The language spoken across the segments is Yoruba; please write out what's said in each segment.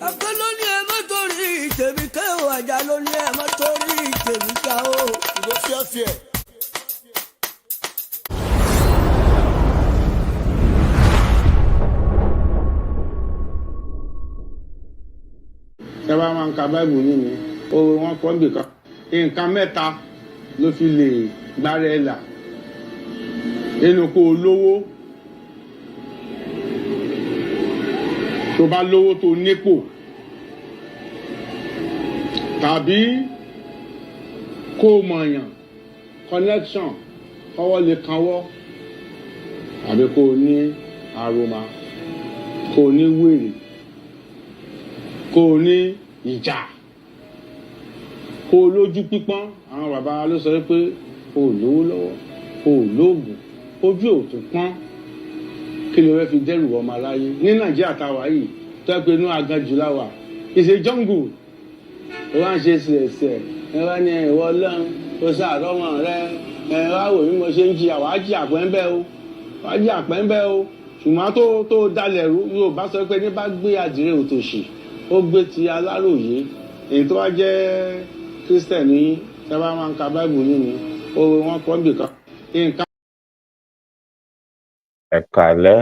Ọkọ ló ní ẹ má torí tèmi ká o, àjà ló ní ẹ má torí tèmi ká o. Ìgò fíẹ́fíẹ́. Ṣé bá máa ń ka Báìbù nínú wọn kọ́ nìkan? Nǹkan mẹ́ta ló fi lè gbára ẹ̀ là. Nínú kó o lówó, tó bá lówó tó nípò, tàbí kó o mọ̀yàn connection kọ́wọ́ lè kanwọ́, tàbí kó o ní aroma, kó o ní wèrè, kó o ní ìjà, kó o lójú pípọ́n. Àwọn bàbá ló sọ pé o ò lówó lọ́wọ́, o ò lóògùn, ojú ò tún pọ́n. Kí ló fẹ́ fi dẹ́rù ọmọ aláyé ní Nàìjíríà táwa yìí tó yẹ pé inú aganjù láwà is a jungle. Ó wá ń ṣe ṣẹ̀ṣẹ̀ ẹ wá ní ìwọ Ọlọ́run ó ṣàrọ́mọ rẹ ẹ wá wò bí mo ṣe ń jìyà wàá jìyà pẹ́ńbẹ́ o, wàá jìyà pẹ́ńbẹ́ o. Ṣùgbọ́n tó dalẹ̀ rú Yorùbá sọ pé ní bá gbé àdìrẹ òtòṣì ó gbé ti Aláròyé. Èyí tó wá jẹ́ Kírísítẹ̀nì yín tẹ́ bá máa ń ka Báìbù nínú wọn kọ́ nìkan. Ẹ káalẹ́,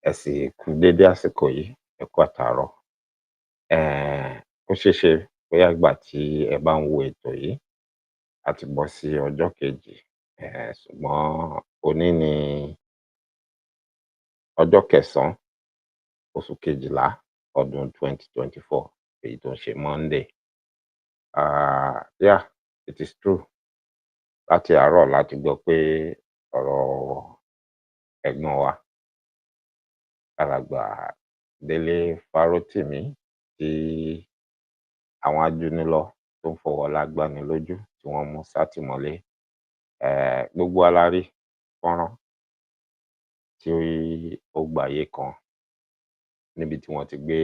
ẹ sì kú dédé àsìkò yìí, ẹ kú àtàárọ̀. Ó ṣeéṣe bóyá ìgbà tí ẹ bá ń wo ètò yìí a ti bọ́ sí ọjọ́ kejì, ṣùgbọ́n òní ni ọjọ́ kẹsàn-án oṣù kejìlá ọdún 2024, èyí tó ń ṣe Monday. Yeah, it is true. Láti àárọ̀ láti gbọ́ pé ọ̀rọ̀ ẹ̀gbọ́n wa alàgbà Dele Farotimi tí àwọn ajúnilọ tó ń fọwọ́ lágbáni lójú tí wọ́n mú sátìmọ́lé. Gbogbo wa la rí fọ́nrán tí ó gbàyé kan níbi tí wọ́n ti gbé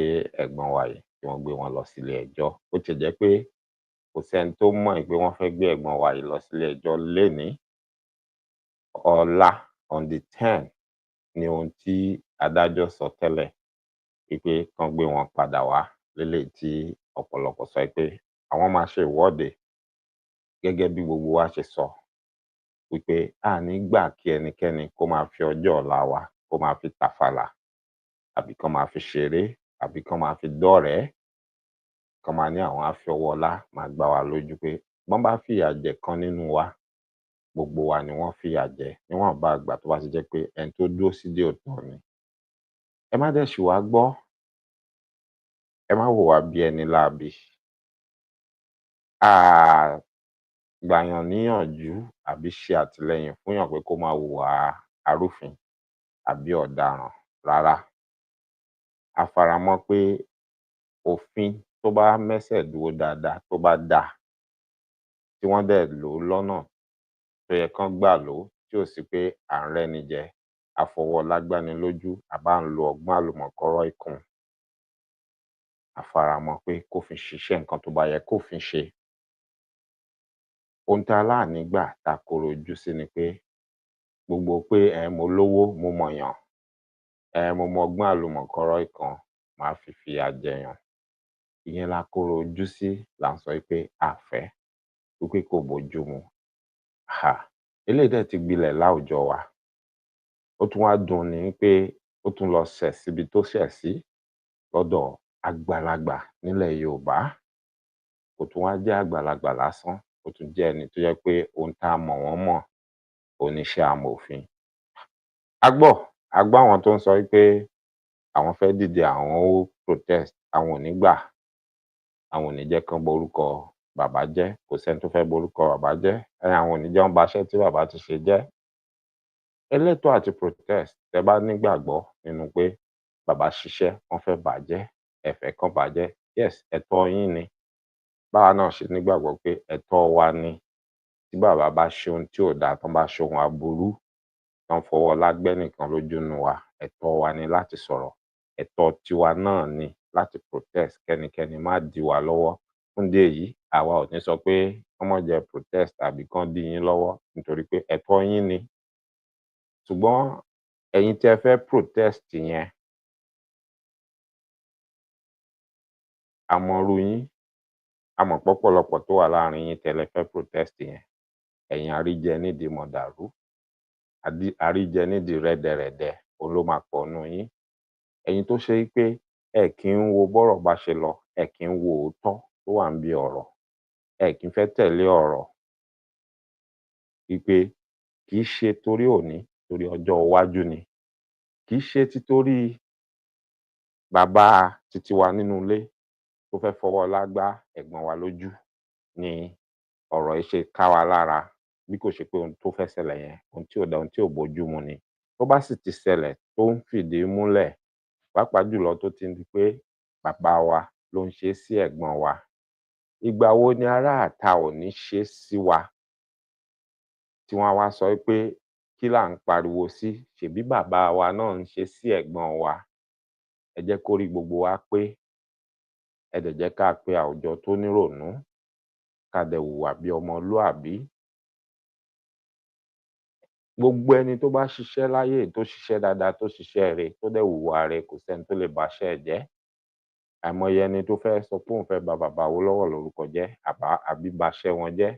ẹ̀gbọ́n wa yìí tí wọ́n gbé wọn lọ sílé ẹjọ́. Ó ti jẹ́ pé kò sẹ́ni tó mọ̀ pé wọ́n fẹ́ gbé ẹ̀gbọ́n wa yìí lọ sílé ẹjọ́ lénìí. Ọ̀la on the 10 ni ohun tí adájọ́ sọ tẹ́lẹ̀ wípé kán gbé wọn padà wá, léléyìí tí ọ̀pọ̀lọpọ̀ sọ pé àwọn máa ṣe ìwọ́de gẹ́gẹ́ bí gbogbo wa ṣe sọ wípé a ní gbà kí ẹnikẹ́ni kó máa fi ọjọ́ ọ̀la wa kó máa fi tàfàlà, àbí kán máa fi ṣeré, àbí kán máa fi dọ́rẹ̀ẹ́, kán máa ní àwọn á fi ọwọ́ ọlá máa gbá wa lójú pé bọ́n bá fìyà jẹ kan nínú wa, gbogbo wa ni wọ́n fìyà jẹ níwọ̀nba ìgbà tó bá ti jẹ́ pé ẹni tó dúró sídìí òótọ́ ni. Ẹ má dẹ̀ ṣì wá gbọ́, ẹ má wò wá bí ẹni láabi. Gbàyàn níyànjú àbí ṣe àtìlẹyìn fúnyàn pé kó máa hùwà arúfin àbí ọ̀daràn rárá. A faramọ́ pé òfin tó bá mẹ́sẹ̀ dúró dáadáa, tó bá dáa, tí wọ́n dẹ̀ lò ó lọ́nà tó yẹ kán gbà lò ó, tí ò sí pé à ń rẹ́ni jẹ, a fọwọ́ lágbáni lójú, à bá ń lo ọgbọ́n àlùmọ̀kọ́rọ́ ìkùn. A faramọ́ pé kófin ṣiṣẹ́ nǹkan tó bá yẹ kófin ṣe. Ohun tá láàní gbà tá korò ojú sí ni pé gbogbo pé mo lówó, mo mọ̀yàn, mo mọ ọgbọ́n àlùmọ̀kọ́rọ́ ìkan, màá fi fìyà jẹyàn. Ìyẹn la korò ojú sí, là ń sọ pé a fẹ́, wípé kò bójúmu. Eléyìí dẹ̀ ti gbilẹ̀ láwùjọ wa. Ó tún wá dùn ní pé ó tún lọ ṣẹ̀ síbi tó ṣẹ̀ sí lọ́dọ̀ àgbàlagbà nílẹ̀ Yorùbá. Kò tún wá jẹ́ àgbàlagbà lásán, ó tún jẹ́ ẹni tó jẹ́ pé ohun tá a mọ̀ wọ́n mọ̀, oníṣẹ́ amòfin. A gbọ́ àwọn tó ń sọ wípé àwọn fẹ́ dìde, àwọn ó protest, àwọn ò ní gbà, àwọn ò ní jẹ́ kán borúkọ bàbá jẹ́, kò sẹ́ni tó fẹ́ borúkọ bàbá jẹ́, àwọn ò ní jẹ́ wọ́n baṣẹ́ tí bàbá ti ṣe jẹ́. Ẹlẹ́tọ̀ọ́ àti protest tẹ́ bá nígbàgbọ́ nínú pé bàbá ṣiṣẹ́, wọ́n fẹ́ bàjẹ́, ẹ fẹ́ kán bàjẹ́, yes, ẹ̀tọ́ yín ni. Báwa náà ṣe nígbàgbọ́ pé ẹ̀tọ́ wa ni tí bàbá bá ṣe ohun tí ò dáa, tán bá ṣe ohun aburú, tán fọwọ́ ọlá gbẹ́nìkan lójú nínú wa, ẹ̀tọ́ wa ni láti sọ̀rọ̀. Ẹ̀tọ́ tiwa náà ni láti protest, kẹ́nikẹ́ni má dí wa lọ́wọ́. Fún ìdí èyí, àwa ò ní sọ pé kán má jẹ́ protest tàbí kán dí yín lọ́wọ́, nítorí pé ẹ̀tọ́ yín ni. Ṣùgbọ́n ẹ̀yin tí ẹ fẹ́ protest yẹn, àmọ̀rú yín, àmọ̀ pọ́pọ̀lọpọ̀ tó wà láàrin yín tẹ́lẹ̀ fẹ́ protest yẹn, ẹ̀yin àríjẹ nídìí mọ̀dàrú, àríjẹ nídìí rẹ́dẹrẹ̀dẹ òun ló máa pọ̀ nínú yín. Ẹ̀yin tó ṣe pé ẹ kì í wo bọ́rọ̀ bá ṣe lọ, ẹ kì í wo òótọ́ tó wà níbi ọ̀rọ̀, ẹ kì í fẹ́ tẹ̀lé ọ̀rọ̀ wípé kì í ṣe torí òní, torí ọjọ́ iwájú ni, kì í ṣe títorí bàbá titi wa nínú ilé tó fẹ́ fọwọ́ ọlá gbá ẹ̀gbọ́n wa lójú ni ọ̀rọ̀ yìí ṣe ká wa lára, bí kò ṣe pé ohun tó fẹ́ ṣẹlẹ̀ yẹn, ohun tí ò da, ohun tí ò bójúmu ni. Tó bá sì ti ṣẹlẹ̀ tó ń fìdí múlẹ̀, pàápàá jùlọ tó ti di pé bàbá wa ló ń ṣe é sí ẹ̀gbọ́n wa, ìgbà wo ni aráàta ò ní ṣe é sí wa tí wọ́n á wá sọ pé kí là ń pariwo sí, ṣèbí bàbá wa náà ń ṣe é sí ẹ̀gbọ́n wa. Ẹ jẹ́ kó rí gbogbo wa pé, ẹ dẹ̀ jẹ́ ká pe àwùjọ tó nírònú, ká dẹ̀ hùwà bí ọmọlúàbí. Gbogbo ẹni tó bá ṣiṣẹ́ láyé, tó ṣiṣẹ́ dáadáa, tó ṣiṣẹ́ ire, tó dẹ̀ hùwà ire, kò sẹ́ni tó lè baṣẹ́ ẹ̀ jẹ́. Àìmọye ẹni tó fẹ́ sọ pé òun fẹ́ ba bàbá Awólọ́wọ̀ lórúkọ jẹ́ àbí baṣẹ́ wọn jẹ́,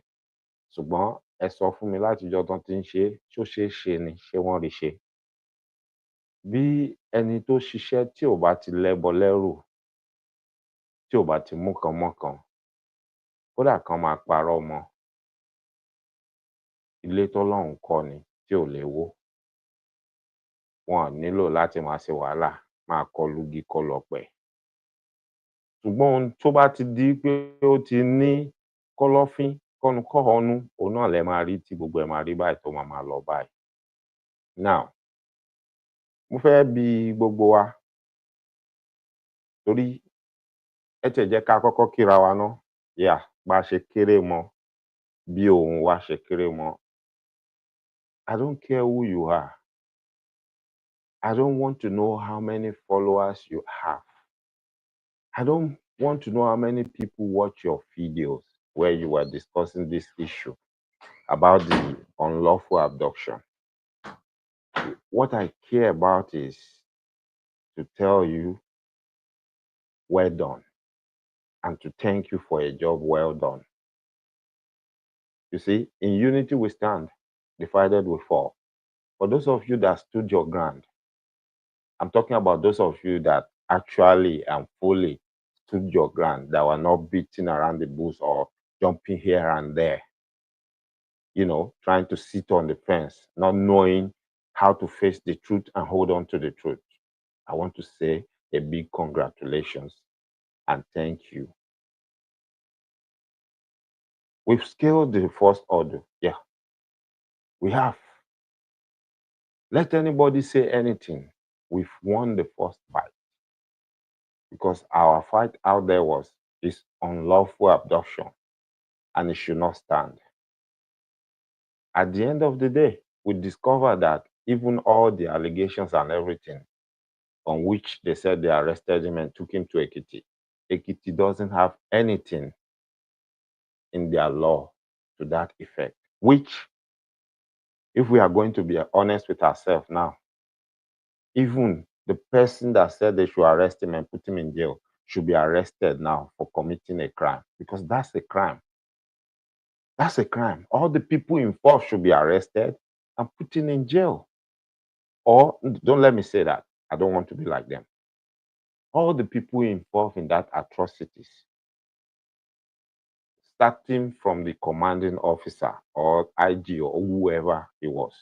ṣùgbọ́n ẹ sọ fún mi látijọ́ tán ti ń ṣe é, ṣó ṣeé ṣe ni, ṣé wọ́n rí ṣe? Bí ẹni tó ṣiṣẹ́ tí ò bá ti lẹ́bọ lẹ́rù, tí ò bá ti mú kan mọ́kan, kódà kán máa parọ́ mọ́, ilé tọ́lọ́run kọ́ ni tí ò lè wó. Wọn ò nílò láti máa ṣe wàhálà, máa kọlu igi kọlù ọ̀pẹ. Ṣùgbọ́n ohun tó bá ti di pé ó ti ní kọ́lọ́fín kọ́nu-kọ́họnú, òun náà lẹ máa rí tí gbogbo ẹ̀ máa rí báyìí tó máa lọ báyìí. Now, mo fẹ́ bi gbogbo wa, torí ẹ tiẹ̀ jẹ́ ká kọ́kọ́ kíra wa ná, bá ṣe kéré mọ, bí ohùn wa ṣe kéré mọ. I don't care who you are. I don't want to know how many followers you have. I don't want to know how many people watch your videos where you were discussing this issue about the unlawful abduction. What I care about is to tell you, well done, and to thank you for a job well done. You see, in unity we stand, divided we fall. For those of you that stood your ground, I'm talking about those of you that actually and fully stood your ground, that were not beating around the bush or jumping here and there, trying to sit on the fence, not knowing how to face the truth and hold on to the truth. I want to say a big congratulations and thank you. We've scaled the first order. Yeah, we have. Let anybody say anything. We've won the first fight. Because our fight out there is unlawful abduction, and it should not stand. At the end of the day, we discovered that even all the allegations and everything on which they said they arrested him and took him to Ekiti doesn't have anything in their law to that effect. Which, if we are going to be honest with ourselves now, even the person that said they should arrest him and put him in jail should be arrested now for committing a crime, because that's a crime. That's a crime. All the people involved should be arrested and put in jail. Or, don't let me say that. I don't want to be like them. All the people involved in that atrocities, starting from the commanding officer or IG or whoever it was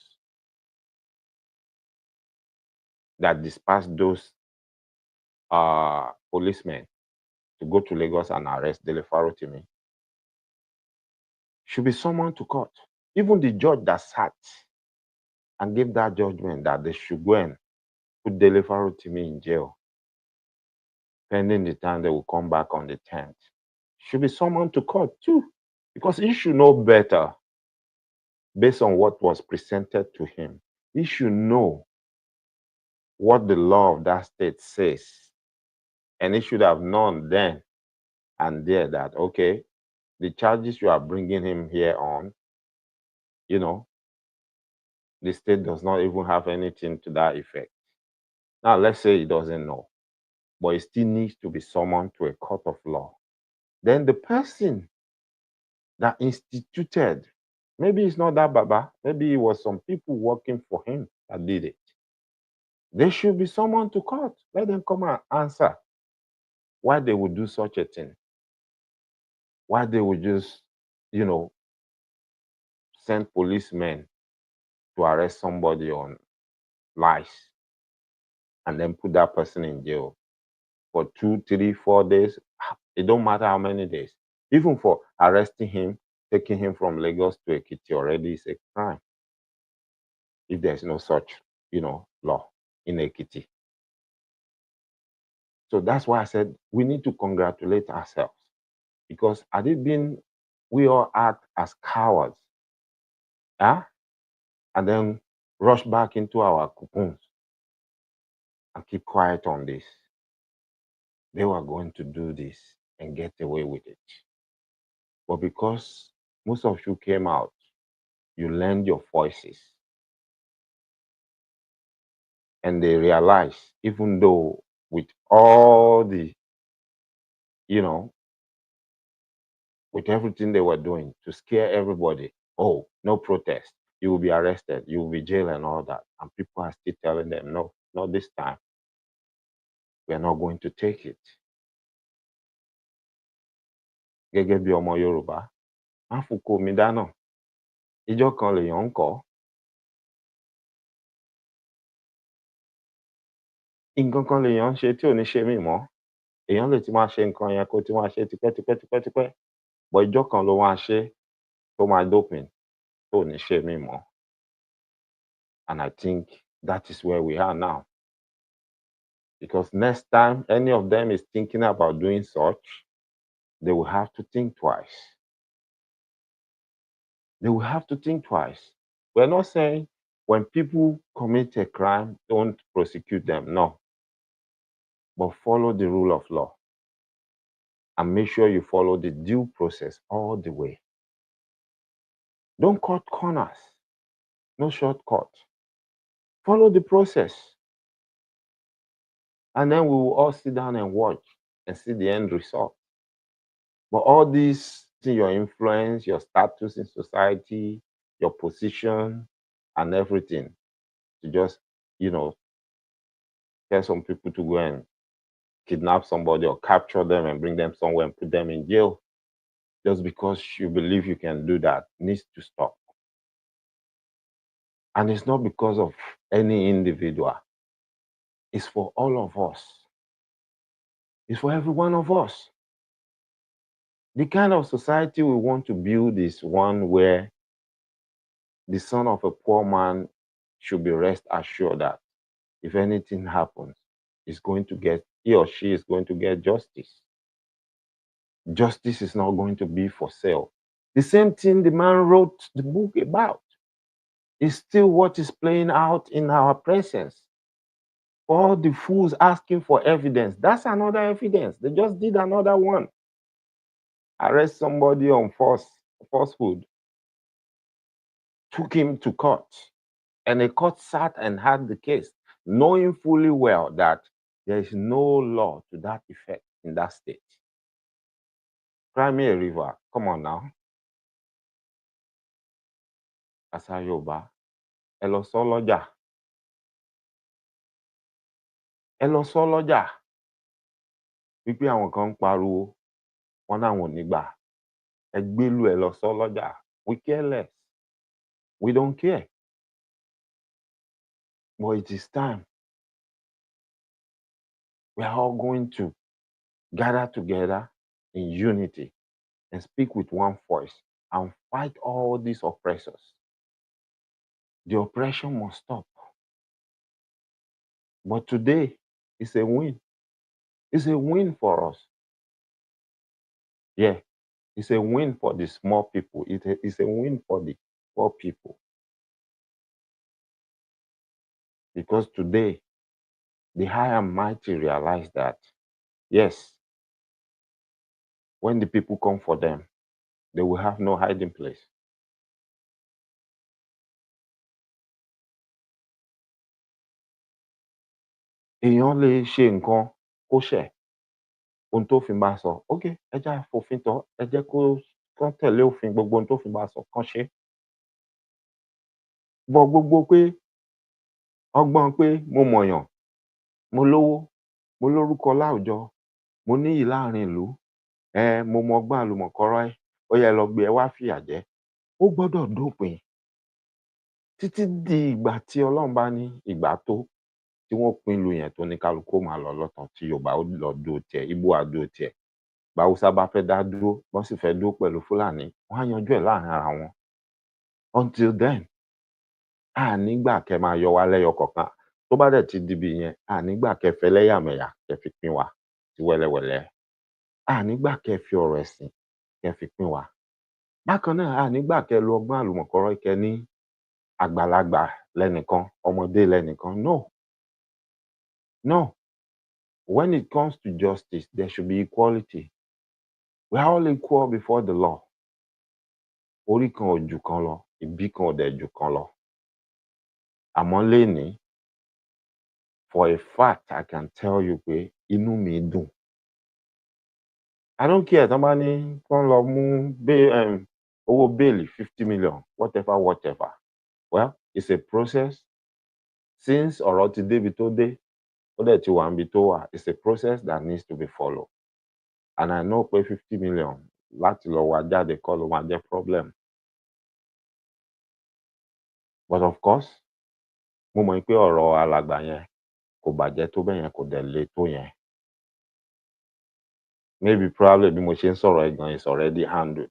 that dispatched those policemen to go to Lagos and arrest Dele Farotimi, should be summoned to court. Even the judge that sat and gave that judgment that they should go and put Dele Farotimi in jail, pending the time they will come back on the 10th, should be summoned to court too, because he should know better based on what was presented to him. He should know what the law of that state says, and he should have known then and there that, okay, the charges you are bringing him here on, the state does not even have anything to that effect. Now, let's say he doesn't know. but it still needs to be summoned to a court of law. Then the person that instituted, maybe it's not that Baba, maybe it was some people working for him that did it. They should be summoned to court. Let them come and answer why they would do such a thing. Why they would just, send policemen to arrest somebody on lies and then put that person in jail for 2, 3, 4 days. It don't matter how many days. Even for arresting him, taking him from Lagos to Ekiti already is a crime. If there's no such, law in Ekiti. So that's why I said we need to congratulate ourselves, because had it been we all act as cowards, and then rush back into our cocoons and keep quiet on this, they were going to do this and get away with it. But because most of you came out, you lend your voices, and they realize, even though with all the, with everything they were doing to scare everybody, oh, no protest, you will be arrested, you will be jailed and all that. And people are still telling them, no, not this time. We are not going to take it. Gẹ́gẹ́ bí ọmọ Yorùbá, má fòkó mi dáná. Ijọ́ kan lèèyàn ń kọ́. Nǹkan kan lèèyàn ń ṣe tí ò ní ṣe mí mọ́. Èèyàn lè ti máa ṣe nǹkan yẹn kó ti máa ṣe tipẹ́tipẹ́. But ijọ́ kan ló máa ṣe tó máa dópin tó ò ní ṣe mí mọ́. And I think that is where we are now. Because next time any of them is thinking about doing such, they will have to think twice. They will have to think twice. We're not saying when people commit a crime, don't prosecute them. No. But follow the rule of law. And make sure you follow the due process all the way. Don't cut corners. No shortcut. Follow the process. And then we will all sit down and watch and see the end result. But all these, your influence, your status in society, your position, and everything, to just, tell some people to go and kidnap somebody or capture them and bring them somewhere and put them in jail, just because you believe you can do that, needs to stop. And it's not because of any individual. It's for all of us. It's for every one of us. The kind of society we want to build is one where the son of a poor man should be rest assured that if anything happens, he or she is going to get justice. Justice is not going to be for sale. The same thing the man wrote the book about is still what is playing out in our presence. All the fools asking for evidence, that's another evidence. They just did another one. Arrest somebody on falsehood, took him to court, and the court sat and had the case, knowing fully well that there is no law to that effect in that state. Cry me a river. Come on now. Àṣà Yorùbá, ẹ lọ sọ lọ́jà. Ẹ lọ sọ lọ́jà. Wípé àwọn kan ń pariwo, wọ́n láwọn ò ní gbà. Ẹ gbélú ẹ lọ sọ lọ́jà. We care less. We don't care. But it is time. We are all going to gather together in unity and speak with one voice and fight all these oppressors. The oppression must stop. But today, it's a win. It's a win for us. Yeah, it's a win for the small people. It's a win for the poor people. Because today, the high and mighty realize that, yes, when the people come for them, they will have no hiding place. Èèyàn lè ṣe nǹkan kó ṣẹ̀ ohun tófin bá sọ okay ẹ jẹ́ á fòfin tọ̀ ọ́, ẹ jẹ́ kán tẹ̀lé òfin gbogbo ohun tófin bá sọ kán ṣe é. But gbogbo pé ọgbọ́n pé mo mọ̀yàn, mo lówó, mo lórúkọ láwùjọ, mo níyì láàrin ìlú, mo mọgbọ́n àlùmọ̀kọ́rọ́yí, ó yá ẹ lọ gbé ẹ wá fìyà jẹ ẹ́. Ó gbọ́dọ̀ dópin títí di ìgbà tí Ọlọ́run bá ní ìgbà tó, tí wọ́n pín ìlú yẹn tóníkálukú ó máa lọ lọ́tọ̀ọ́, tí Yorùbá ó lọ dúró tiẹ̀, Íbò á dúró tiẹ̀, báwúsá bá fẹ́ dá dúró, bọ́n sì fẹ́ dúró pẹ̀lú Fúlàní, wọ́n á yanjú ẹ̀ láàrin ara wọn. Until then, a ní gbà kẹ́ máa yọ wá lẹ́yọ kọ̀ọ̀kan. Tó bá dẹ̀ ti dibi ìyẹn, a ní gbà kẹ́ fẹlẹ́yàmẹ̀yà kẹ́ fi pín wa sí wẹ́lẹ́wẹ̀lẹ́. A ní gbà kẹ́ fi ọ̀rọ̀ ẹ̀sìn kẹ́ fi pín wa. Bákan náà, a ní gbà kẹ́ lo ọgbọ́n àlùmọ̀kọ́rọ́yí kẹ́ ní àgbàlagbà lẹnìkan, ọmọdé lẹnìkan. No. No. When it comes to justice, there should be equality. We are all equal before the law. Orí kan ò jù kan lọ, ìbí kan ò dẹ̀ jù kan lọ. Àmọ́ lénìí, for a fact I can tell you pé inú mi dùn. I don't care tán bá ní kán lọ mú owó bẹ́ẹ̀lì 50 million whatever. Well, it's a process. Since ọ̀rọ̀ ti débi tó dé, ó dẹ̀ ti wà níbi tó wà, it's a process that needs to be followed. And I know pé 50 million láti lọ wá jáde kọ́ ló máa jẹ́ problem. But of course, mo mọ̀ pé ọ̀rọ̀ alàgbà yẹn kò bàjẹ́ tó bẹ́yẹn, kò dẹ̀ le tó yẹn. Maybe probably bí mo ṣe ń sọ̀rọ̀ yìí gan is already handled.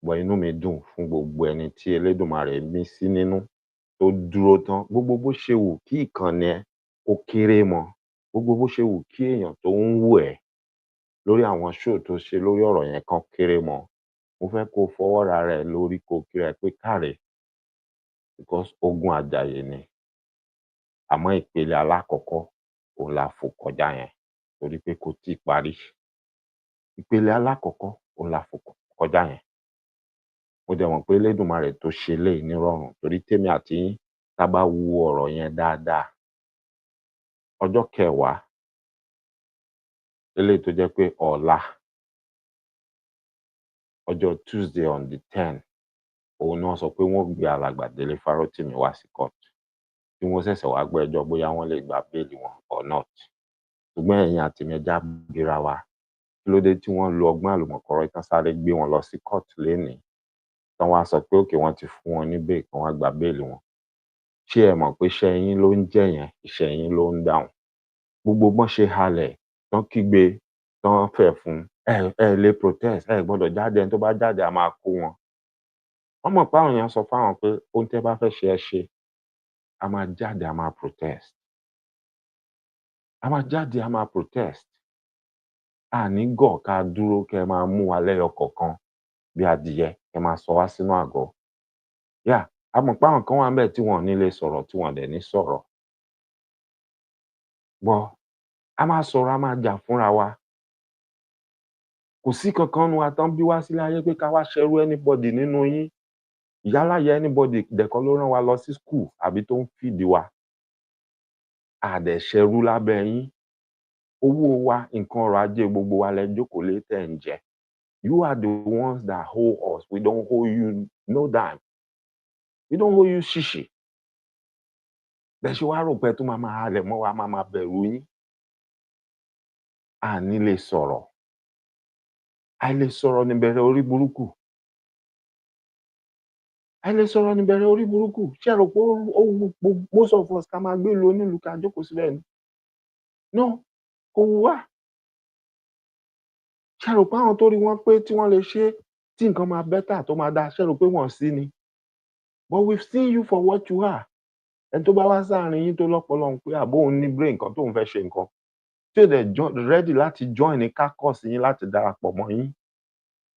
But inú mi dùn fún gbogbo ẹni tí Elédùmarè mí sí nínú tó dúró tán. Gbogbo bó ṣe wù kí ìkànnì ẹ kó kéré mọ, gbogbo bó ṣe wù kí èèyàn tó ń wò ẹ́ lórí àwọn show tó ṣe lórí ọ̀rọ̀ yẹn kán kéré mọ, mo fẹ́ kó fọwọ́ rara ẹ lórí kó kíra ẹ pé káre because ogun àjàyè ni. Àmọ́ ìpele alákọ̀ọ́kọ́ òun la fò kọjá yẹn torí pé kò tíì parí. Ìpele alákọ̀ọ́kọ́ òun la fò kọjá yẹn. Mo dẹ̀ mọ̀ pé Elédùmarè tó ṣe eléyìí nírọ̀rùn torí témi àti yín tá bá wo ọ̀rọ̀ yẹn dáadáa, ọjọ́ 10 eléyìí tó jẹ́ pé ọ̀la, ọjọ́ Tuesday on the 10th, òun ni wọ́n sọ pé wọ́n gbé alàgbà Dele Farotimi wá sí court, tí wọ́n ṣẹ̀ṣẹ̀ wá gbọ́ ẹjọ́ bóyá wọ́n lè gba bẹ́ẹ̀lì wọn or not. Ṣùgbọ́n ẹ̀yin àti mi ẹ jẹ́ á bira wa, kí ló dé tí wọ́n lo ọgbọ́n àlùmọ̀kọ́rọ́yí tán sáré gbé wọn lọ sí court lénìí, tán wá sọ pé okay wọ́n ti fún wọn ní bail kán wá gba bẹ́ẹ̀lì wọn. Ṣé ẹ mọ̀ pé iṣẹ́ yín ló ń jẹ́ yẹn, iṣẹ́ yín ló ń dáhùn? Gbogbo bọ́n ṣe halẹ̀, tán kígbe, tán fẹ̀ fún, ẹ lè protest, ẹ gbọdọ̀ jáde, ẹni tó bá jáde a máa kó wọn. Wọ́n mọ̀ páwọn èèyàn sọ fáwọn pé ohun tẹ́ bá fẹ́ ṣe ẹ ṣe. A máa jáde, a máa protest. A máa jáde, a máa protest. A ní gọ̀ ká dúró kẹ́ ẹ máa mú wa lẹ́yọ kọ̀ọ̀kan bí adìyẹ, kẹ́ máa sọ wá sínú àgọ́. Yeah, a mọ̀ páwọn kan wà ńbẹ̀ tí wọn ò ní lè sọ̀rọ̀, tí wọn ò dẹ̀ ní sọ̀rọ̀. But a máa sọ̀rọ̀, a máa jà fúnra wa. Kò sí kankan nínú wa tán bí wá sílé ayé pé ká wá ṣẹrú anybody nínú yín. Ìyáláyà anybody dẹ̀ kọ́ ló rán wa lọ sí school àbí tó ń feed wa. A dẹ̀ ṣẹrú lábẹ́ yín. Owó wa, nǹkan ọrọ̀ ajé gbogbo wa lẹ jókòó lé tẹ̀ ń jẹ. You are the ones that owe us. We don't owe you no dime. We don't owe you ṣíṣì. Bẹ́ẹ̀ ṣe wá rò pé ẹ tún máa halẹ̀ mọ́ wa, máa bẹ̀rù yín. A ní lè sọ̀rọ̀. Àìlè sọ̀rọ̀ níbẹ̀rẹ̀ orí burúkú. Àìlè sọ̀rọ̀ níbẹ̀rẹ̀ orí burúkú. Ṣé ẹ rò pé ó wu most of us ká máa gbé ìlú onílùú ká jókòó síbẹ̀ ni? No, kò wù wá. Ṣé ẹ rò pé àwọn tó rí wọn pé tí wọ́n lè ṣe tí nǹkan máa better tó máa dáa, ṣé ẹ rò pé wọn ò sí ni? But we've seen you for what you are. Ẹni tó bá wá sáàrin yín tó lọ́pọlọ ń pé àbóun ní brain kan tóun fẹ́ ṣe nǹkan, tí ò dẹ̀ ready láti join ní caucus yín láti darapọ̀ mọ́ yín.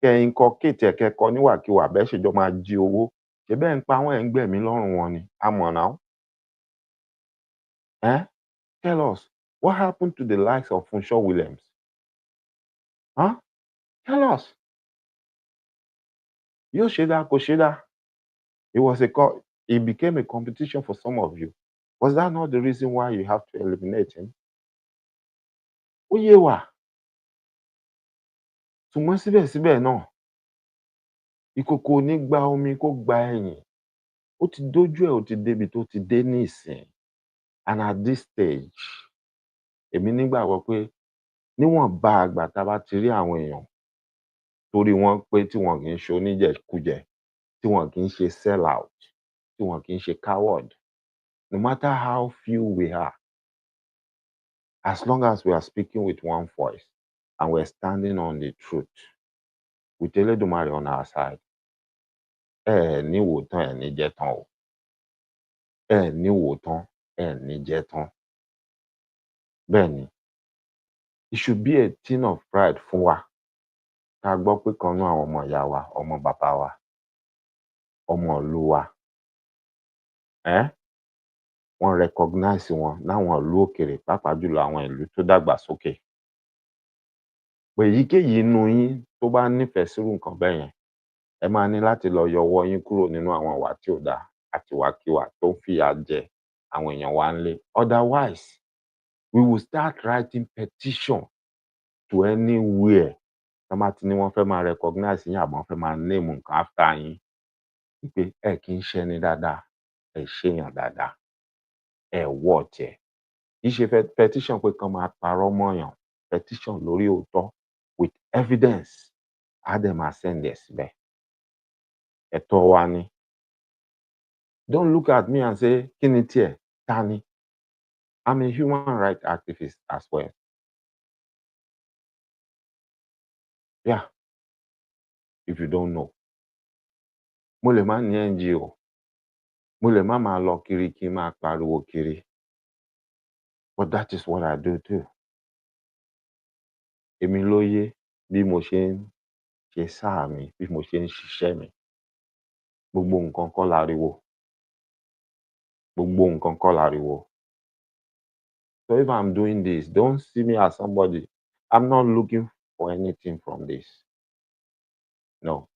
Kẹ́ ẹ inculcate ẹ̀, kẹ́ ẹ kọ́ níwàkiwà bẹ́ẹ̀ ṣe jọ máa jí owó. Ṣèbí ẹ̀ ń pa wọ́n, ẹ̀ ń gbẹ̀mí lọ́rùn wọn ni. A mọ̀ now. Tell us, what happened to the likes of Funsho Williams? Tell us. Yóò ṣe dáa, kò ṣe dáa. It became a competition for some of you. Was that not the reason why you have to eliminate him? ó yé wa, ṣùgbọ́n síbẹ̀síbẹ̀ náà ìkòkò ò ní gba omi kó gba ẹ̀yìn. Ó ti dójú ẹ̀, ó ti débi tó ti dé nísìnyí, and at this stage èmi nígbàgbọ́ pé níwọ̀nba ìgbà tá bá ti rí àwọn èèyàn torí wọ́n pé tí wọn kì í ṣe oníjẹkújẹ, tí wọn kì í ṣe sell out, tí wọn kì í ṣe coward, no matter how few we are, as long as we are speaking with one voice and we are standing on the truth with Olodumare on our side, ẹ ní wò tán, ẹ ní jẹ́ tán o. Ẹ ní wò tán, ẹ ní jẹ́ tán. Bẹ́ẹ̀ ni, it should be a thing of pride fún wa ká gbọ́ pé kan nínú àwọn ọmọ ìyá wa, ọmọ bàbá wa, ọmọ ìlú wa, wọ́n recognize wọn láwọn ìlú òkèèrè, pàápàá jùlọ àwọn ìlú tó dàgbà sókè. Pé èyíkéyìí nínú yín tó bá nífẹ̀ẹ́ sírú nǹkan bẹ́ẹ̀ yẹn, ẹ máa ní láti lọ yọ ọwọ́ yín kúrò nínú àwọn ìwà tí ò dáa àti ìwàkiwà tó ń fìyà jẹ àwọn èèyàn wa ńlé. Otherwise, we will start writing petition to anywhere tán bá ti ní wọ́n fẹ́ máa recognize yín àbí wọ́n fẹ́ máa name nǹkan after yín wípé ẹ kì í ṣẹni dáadáa, ẹ ṣèèyàn dáadáa, ẹ worth ẹ̀. Kì í ṣe petition pé kán máa parọ́ mọ́yàn, petition lórí òótọ́ with evidence, á dẹ̀ máa send ẹ̀ síbẹ̀. Ẹ̀tọ́ wa ni. Don't look at me and say kí ni tiẹ̀, ta ni? I'm a human rights activist as well. Yeah, if you don't know. Mo lè má ní NGO, mo lè má máa lọ kiri kí n máa pariwo kiri, but that is what I do too. Èmi ló yé bí mo ṣe ń ṣe sáà mi, bí mo ṣe ń ṣiṣẹ́ mi. Gbogbo nǹkan kọ́ láriwo. Gbogbo nǹkan kọ́ láriwo. So if I'm doing this, don't see me as somebody. I'm not looking for anything from this. No.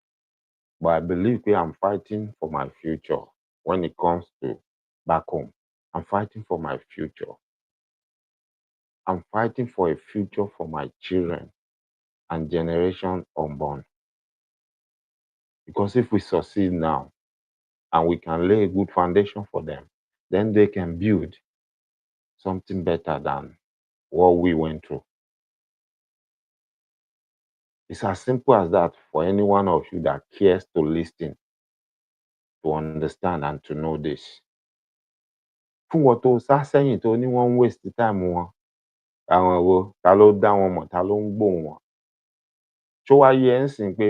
But I believe I'm fighting for my future when it comes to back home. I'm fighting for my future. I'm fighting for a future for my children and generation unborn. Because if we succeed now and we can lay a good foundation for them, then they can build something better than what we went through. It's as simple as that for any one of you that cares to listen, to understand and to know this. Fún wọn tó sá sẹ́yìn tó ní wọ́n ń waste time wọn, àwọn wo, ta ló dá wọn mọ̀, ta ló ń gbóhùn wọn? Ṣó wá yé ẹ ńsìnyí pé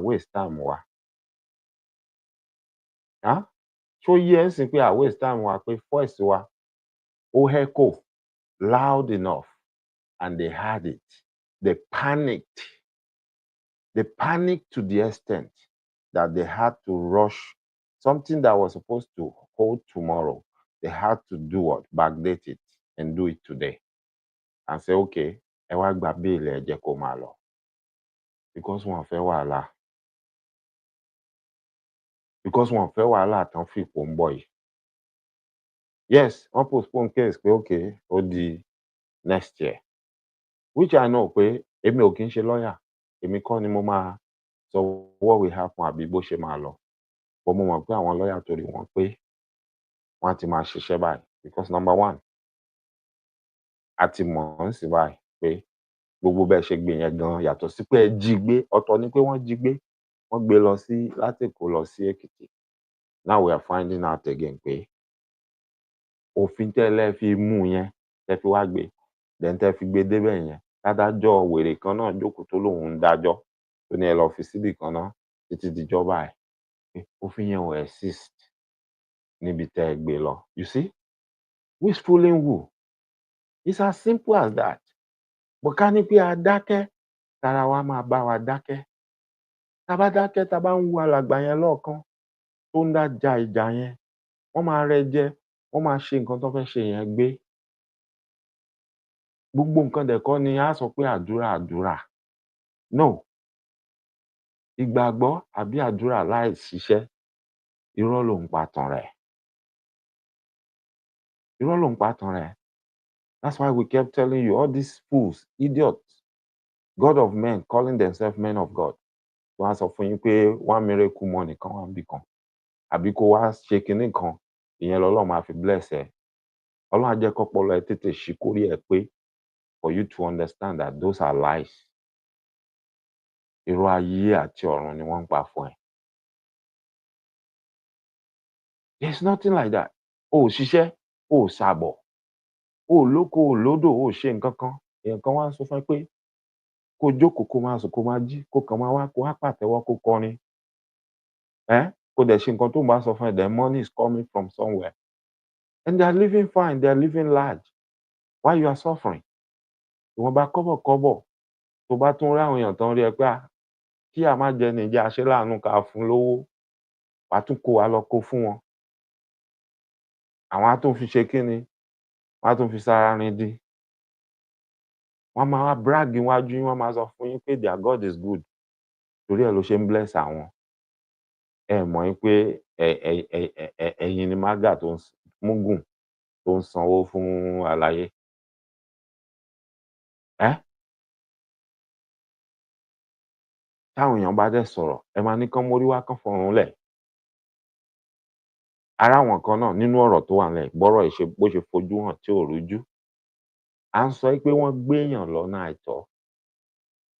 waste time wa? Ṣó yé ẹ ńsìnyí pé waste time wa, pé voice wa ó echo loud enough and they heard it. They panicked. They panicked to the extent that they had to rush something that was supposed to hold tomorrow. They had to do what? Backdate it and do it today. And say, okay, ẹ wá gba béèlì, ẹ jẹ́ kó máa lọ. Because wọn ò fẹ́ wàhálà. Because wọn ò fẹ́ wàhálà tán fìpò ń bọ̀ yìí. Yes, wọ́n postpone case pé okay, ó di next year. Which I know pé èmi ò kí ń ṣe lawyer. Èmi kọ́ ni mo máa sọ what will happen àbí bó ṣe máa lọ. But mo mọ̀ pé àwọn lawyer torí wọn pé wọ́n á ti máa ṣiṣẹ́ báyìí. Because number one, a ti mọ̀ ọ́n sì báyìí pé gbogbo bẹ́ẹ̀ ṣe gbé yẹn gan yàtọ̀ sí pé ẹ jí gbé, ọ̀tọ̀ ni pé wọ́n jí gbé, wọ́n gbé lọ sí láti Èkó lọ sí Èkìtì. Now we are finding out again pé òfin tẹ́lẹ̀ fi mú yẹn, tẹ́ fi wá gbé, then tẹ́ fi gbé débẹ̀ yẹn, ládájọ́ wèrè kan náà jókòó tó lóun ń dájọ́, tó ní ẹ lọ fi síbì kan náà títí dijọ́ báyìí. Òfin yẹn ò exist níbi tẹ́ ẹ gbé lọ. You see? Who is fooling who? It's as simple as that. But ká ní pé a dákẹ́, tára wa máa bá wa dákẹ́. Tá bá dákẹ́, tá bá ń wo alàgbà yẹn lọ́ọ̀kán tó ń dá ja ìjà yẹn, wọ́n máa rẹ́ jẹ, wọ́n máa ṣe nǹkan tó fẹ́ ṣe yẹn gbé. Gbogbo nǹkan dẹ̀ kọ́ ni á sọ pé àdúrà. No. Ìgbàgbọ́ àbí àdúrà láì ṣiṣẹ́, irọ́ ló ń pa tàn rẹ̀. Irọ́ ló ń pa tàn rẹ̀. That's why we kept telling you, all these fools, idiots, God of men, calling themselves men of God. Wọ́n á sọ fún yín pé one miracle money kan wà níbì kan. Àbí kó wá ṣe kinní kan, ìyẹn lọ́lọ́run máa fi bless ẹ. Ọlọ́run á jẹ́ kọ́pọlọ ẹ tètè ṣí kórí ẹ pé for you to understand that those are lies. Irọ́ ayé àti ọ̀run ni wọ́n ń pa fún ẹ. There's nothing like that. O ò ṣiṣẹ́, o ò ṣàbọ̀, o ò lóko, o ò lódò, o ò ṣe nǹkan kan. Èèyàn kan wá sọ fún ẹ pé kó jókòó, kó máa sùn, kó máa jí, kó kàn máa wá, kó wá pàtẹ́wọ́, kó kọrin. Kó dẹ̀ ṣe nǹkan tóun bá sọ fún ẹ, then money is coming from somewhere. And they are living fine, they are living large. Why you are suffering? Ìwọ̀nba kọ́bọ̀kọ́bọ̀ tó bá tún rí àwọn èèyàn tán rí ẹ pé kí à má jẹ nìyí, jẹ́ a ṣe láàánú ká fún lówó, wà á tún kó wa lọ kó fún wọn. Àwọn á tún fi ṣe kíni? Wọ́n á tún fi sára rindin. Wọ́n á máa wá brag níwájú yín, wọ́n á máa sọ fún yín pé their God is good. Torí ẹ̀ ló ṣe ń bless àwọn. Ẹ mọ̀ wípé ẹ̀yin ni mágà tó ń múgùn tó ń sanwó fún aláyé. Táwọn èèyàn bá dẹ̀ sọ̀rọ̀, ẹ máa ní kán mórí wá, kán fọrùn lẹ̀. A ráwọn kan náà nínú ọ̀rọ̀ tó wà ńlẹ̀ yìí, bọ́rọ̀ yìí bó ṣe fojú hàn tí ò rújú. À ń sọ wípé wọ́n gbéèyàn lọ́nà àìtọ́.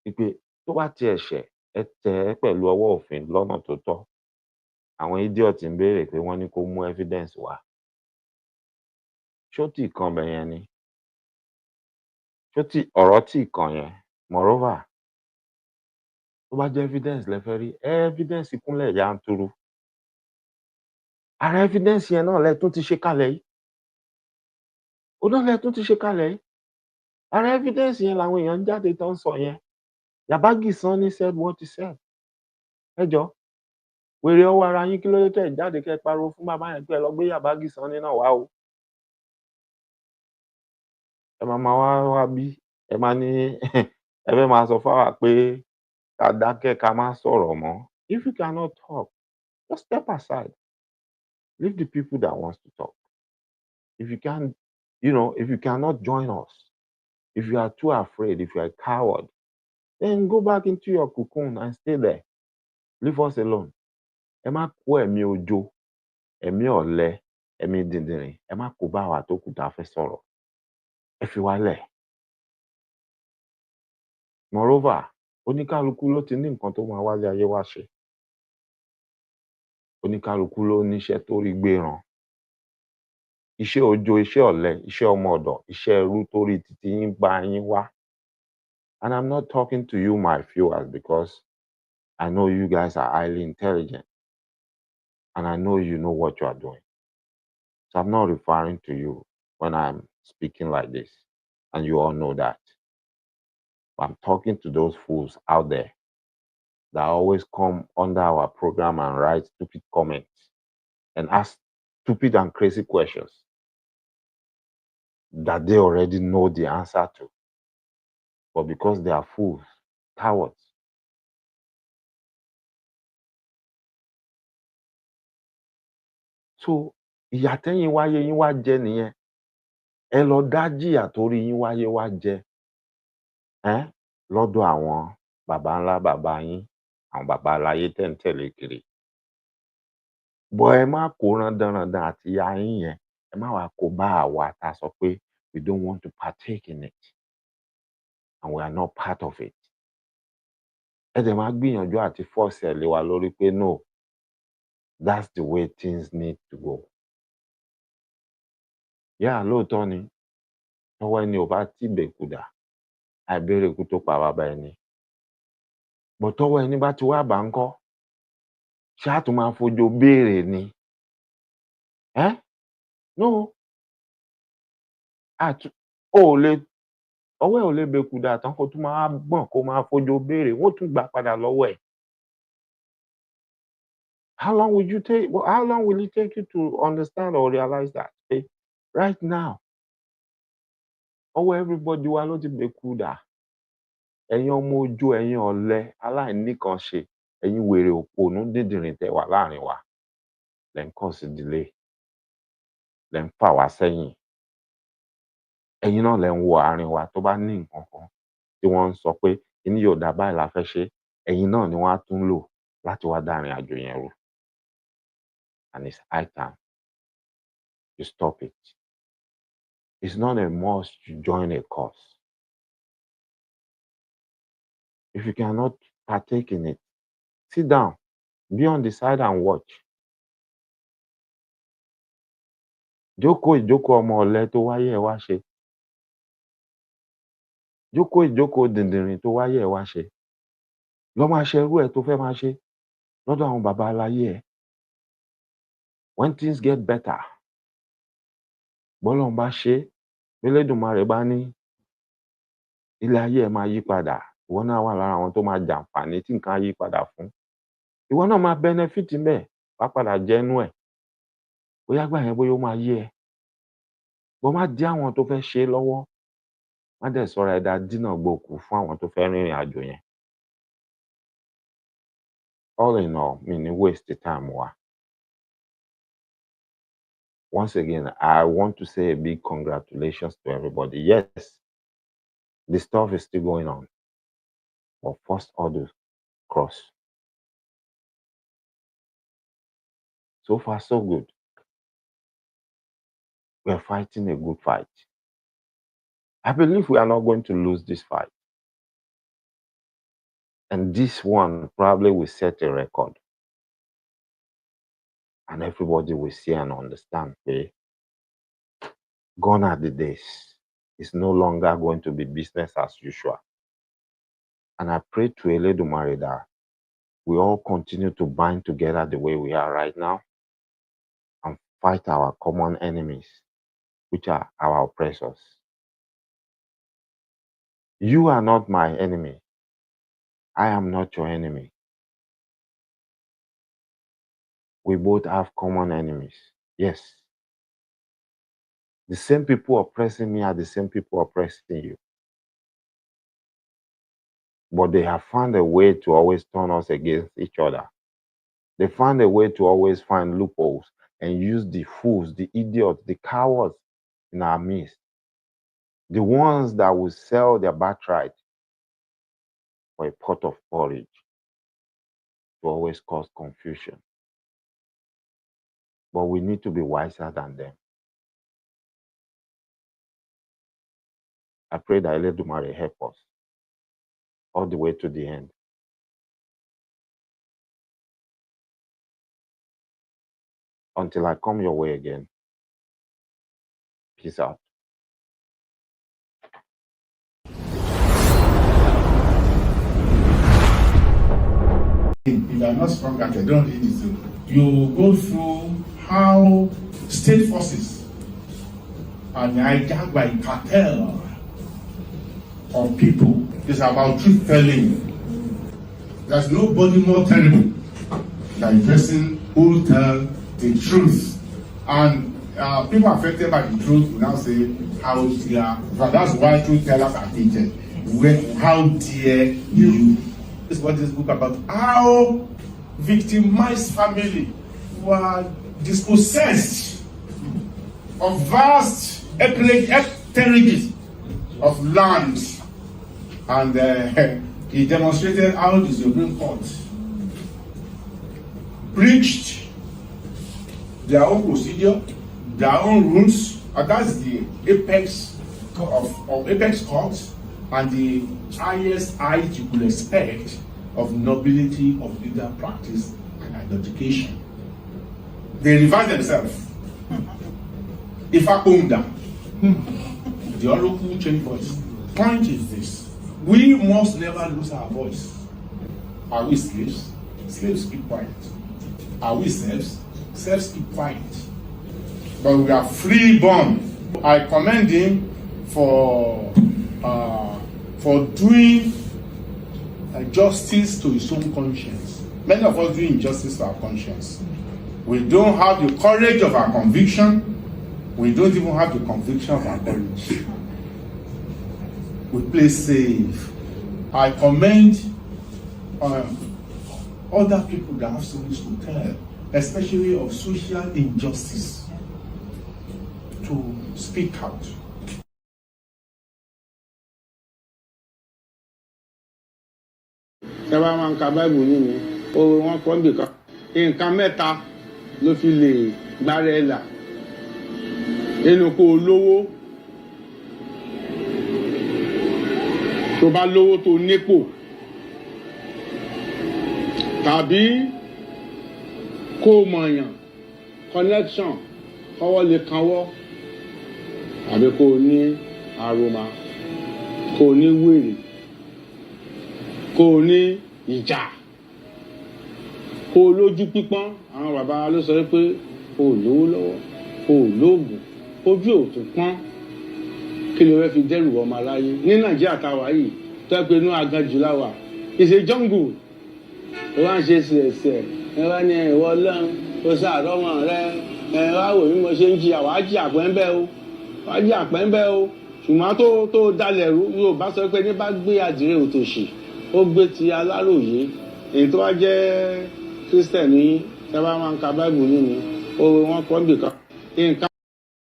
Wípé tó bá tiẹ̀ ṣẹ̀, ẹ tẹ̀ ẹ́ pẹ̀lú ọwọ́ òfin lọ́nà tó tọ́. Àwọn idiot ń béèrè pé wọ́n ní kó mú evidence wá. Ṣó tíì kan ibẹ̀yẹn ni? Ọ̀rọ̀ tíì kan yẹn? Moreover, tó bá jẹ́ evidence lẹ fẹ́ rí, evidence kúnlẹ̀ yanturu. Ara evidence yẹn náà lẹ tún ti ṣe kalẹ̀ yìí. Òun náà lẹ tún ti ṣe kalẹ̀ yìí. Ara evidence yẹn làwọn èèyàn ń jáde tán ń sọ yẹn. Yabagi Sanni said what he said. Ẹ jọ̀ọ́, wèrè ọwọ́ ara yín kí ló dé tẹ̀ ẹ̀ jáde kẹ́ ẹ pariwo fún bàbá yẹn pé ẹ lọ gbé Yabagi Sanni náà wá o. Ẹ máa wá bí, ẹ máa ní ẹ fẹ́ máa sọ fáwa pé ká dákẹ́ ká má sọ̀rọ̀ mọ́. If you cannot talk, just step aside. Leave the people that wants to talk. If you can't, if you cannot join us, if you are too afraid, if you are a coward, then go back into your cocoon and stay there. Leave us alone. Ẹ má kó ẹ̀mí ojo, ẹ̀mí ọ̀lẹ, ẹ̀mí dìndìnrìn, ẹ má kó bá àwa tó kù tá a fẹ́ sọ̀rọ̀. Ẹ fi wá lẹ̀. Moreover, oníkálukú ló ti ní nǹkan tó máa wálé ayé wá ṣe. Oníkálukú ló níṣẹ́ tó rí gbé ràn. Iṣẹ́ ojo, iṣẹ́ ọ̀lẹ, iṣẹ́ ọmọ ọ̀dọ̀, iṣẹ́ ẹrú tó rí titi yín bá yín wá. And I'm not talking to you, my viewers, because I know you guys are highly intelligent. And I know you know what you are doing. So I'm not referring to you when I'm speaking like this. And you all know that. I'm talking to those fools out there that always come under our program and write stupid comments and ask stupid and crazy questions that they already know the answer to. But because they are fools, cowards. So, ìyà tẹ́yìn wáyé yín wá jẹ nìyẹn. Ẹ lọ dá jìyà torí yín wáyé wá jẹ. Lọ́dọ̀ àwọn baba ńlá bàbá yín, àwọn baba aláyé tẹ́ ń tẹ̀lé kiri. But ẹ má kó rándanràndan àti ìyà yín yẹn, ẹ má wá kó bá àwa tá a sọ pé we don't want to partake in it and we are not part of it. Ẹ dẹ̀ má gbìyànjú àti force ẹ̀ lé wa lórí pé no, that's the way things need to go. Yeah, lóòótọ́ ni, tọ́wọ́ ẹni ò bá tí bèkú dà, àìbéèrè ikú tó pa bàbá ẹni. But tọ́wọ́ ẹni bá ti wá bà ńkọ́? Ṣé á tún máa fojó béèrè ni? No. Ọwọ́ ẹ̀ ò lè bèkú dà tán kó tún máa gbọ̀n kó máa fojó béèrè, wọ́n ó tún gbà padà lọ́wọ́ ẹ̀. How long will it take you to understand or realize that? Right now, ọwọ́ everybody wa ló ti bèkú dà. Ẹ̀yin ọmọ ojo, ẹ̀yin ọ̀lẹ, aláìníkanṣe, ẹ̀yin wèrè òpònú díndìnrìn tẹ́ wà láàrin wa. Lẹ̀ ń cause delay, lẹ̀ ń fà wá sẹ́yìn. ẹ̀yin náà lẹ ń wo àárín wa tó bá ní nǹkan kan tí wọ́n ń sọ pé kíní yóò dá báyìí la fẹ́ ṣe, ẹ̀yin náà ni wọ́n á tún lò láti wá dá ìrìn àjò yẹn rú. And it's high time you stop it. It's not a must to join a cause. If you cannot partake in it, sit down, be on the side and watch. Jókòó ìjókòó ọmọ ọ̀lẹ tó wáyé ẹ̀ wá ṣe. Jókòó ìjókòó dìndìnrìn tó wáyé ẹ̀ wá ṣe. Lọ máa ṣe irú ẹ̀ tó fẹ́ máa ṣe lọ́dọ̀ àwọn baba aláyé ẹ̀. When things get better, bọ́lọ́run bá ṣe, b'Elédùmarè bá ní ilé ayé ẹ̀ máa yí padà, ìwọ náà wà lára àwọn tó máa jàǹfààní tí nǹkan á yí padà fún. Ìwọ náà máa benefit ńbẹ̀, wàá padà jẹ nínú ẹ̀. Bóyá ìgbà yẹn bóyá ó máa yé ẹ. But má dí àwọn tó fẹ́ ṣe é lọ́wọ́. Má dẹ̀ sọra ẹ dínà gbòkú fún àwọn tó fẹ́ rìnrìn àjò yẹn. All in all, mi ní waste time wa. Once again, I want to say a big congratulations to everybody. Yes, the stuff is still going on. But first order cross. So far, so good. We are fighting a good fight. I believe we are not going to lose this fight. And this one probably will set a record. And everybody will see and understand, okay? Gone are the days. It's no longer going to be business as usual. And I pray to Olodumare that we all continue to bind together the way we are right now and fight our common enemies, which are our oppressors. You are not my enemy. I am not your enemy. We both have common enemies. Yes. The same people oppressing me are the same people oppressing you. But they have found a way to always turn us against each other. They found a way to always find loopholes and use the fools, the idiots, the cowards in our midst. The ones that will sell their birthright for a pot of porridge to always cause confusion. But we need to be wiser than them. I pray that Olodumare help us all the way to the end. Until I come your way again. Peace out. If you are not strong at it, don't read it. You go through how state forces and hijacked by a cartel of people. It's about truth telling. There's nobody more terrible than a person who tell the truth. And people affected by the truth will now say, how dare. But that's why truth tellers are hated. How dare you? This is what this book about. How victimized family were dispossessed of vast acreages of land. And he demonstrated how the Supreme Court breached their own procedure, their own rules, and that's the apex of apex courts and the highest height you could expect of nobility of legal practice and education. They revised themselves. Ifakunda, the oracle changed voice. Point is this: we must never lose our voice. Are we slaves? Slaves keep quiet. Are we serfs? Serfs keep quiet. But we are freeborn. I commend him for doing justice to his own conscience. Many of us do injustice to our conscience. We don't have the courage of our conviction. We don't even have the conviction of our courage. We play safe. I commend other people that have stories to tell, especially of social injustice, to speak out. tẹ́ bá máa ń ka báìbù nínú oore wọn kọ́ nbìkan nǹkan mẹ́ta ló fi lè gbára ẹ̀ là nínú kó o lówó tó bá lówó tó nípò tàbí kó o mọ̀yàn connection kọ́wọ́ lè kanwọ́ àbí kó o ní aroma kó o ní wèrè kó o ní ìjà kó o lójú pípọ́n àwọn bàbá ló sọ pé o ò lówó lọ́wọ́ o ò lóògùn ojú ò tún pọ́n kí ló fẹ́ fi dẹ́rù ọmọ aláyé ní Nàìjíríà táwa yìí tó ẹ pé inú aganjù láwà it's a jungle ó wá ń ṣe ṣẹ̀ṣẹ̀ ẹ wá ní ìwọ Ọlọ́run ó ṣàrọ́mọ rẹ ẹ wá wò bí mo ṣe ń jìyà wàá jìyà pẹ́ńbẹ́ o wàá jìyà pẹ́ńbẹ́ o ṣùgbọ́n tó dalẹ̀ rú Yorùbá sọ pé ní bá gbé àdìrẹ òtòṣì ó gbé ti Aláròyé èyí tó wá jẹ́ Kristẹni tẹ́ bá máa ń ka Báíbù nínú oore wọn kọ́ nbìkan nǹkan